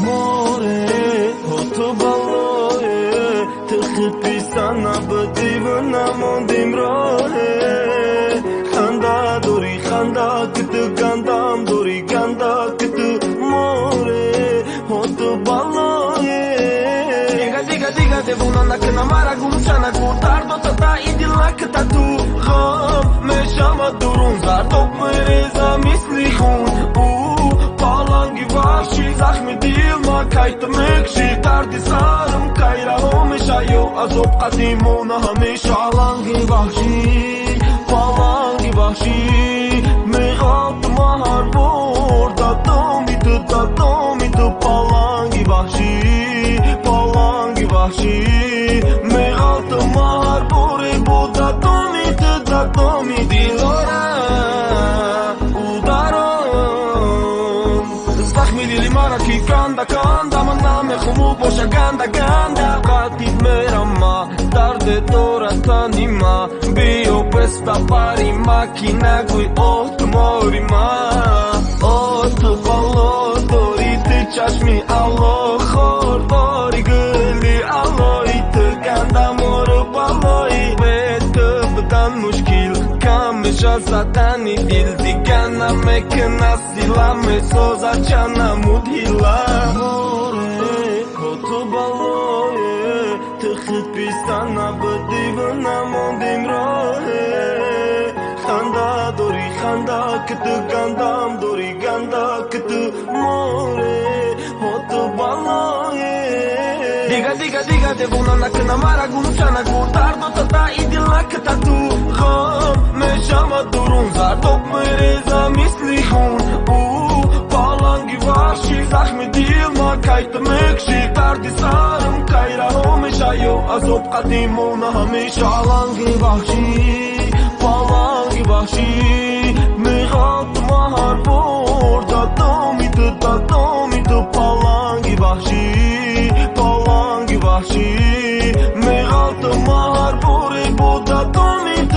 More, hoto baloe, te khpisana bdivna mondim rohe. Khanda dori khanda kit gandam dori ganda kit more, hoto baloe. Diga diga de bunanda que namara gumchana gutardo tata idilla que tatu kham me shama durun za top mereza misli khun palangi vashi zakhmi dil ma kayt mekshi dardi sarum kayra homisha yo azob qadimona hamisha palangi vashi megat mahar borda domit palangi vashi megat mahar bore boda domit dilora Mara ki kanda maname khumu bosha ganda qatit merama darde tora tanima bio pesta pari makina gui ot morima ot ballo dori te chashmi allo khor dori guli allo it ganda mor baloi bet bdan mushkil kam shazatani dil digana mekna silame soza chana mudhila hoto baloe te khpisana bdivna mondim rohe khanda dori khanda kit gandam dori ganda kit more hoto baloe diga de bunana que namara gumchana gutardo tata idilla que tatu kham me shama durun za top mereza misli khun palangi vashi zakhmi dil ma kayt mekshi dardi sarum kayra homisha yo azob qadimona hamisha palangi vashi megat mahar borda domit palangi vashi megat mahar bore boda domit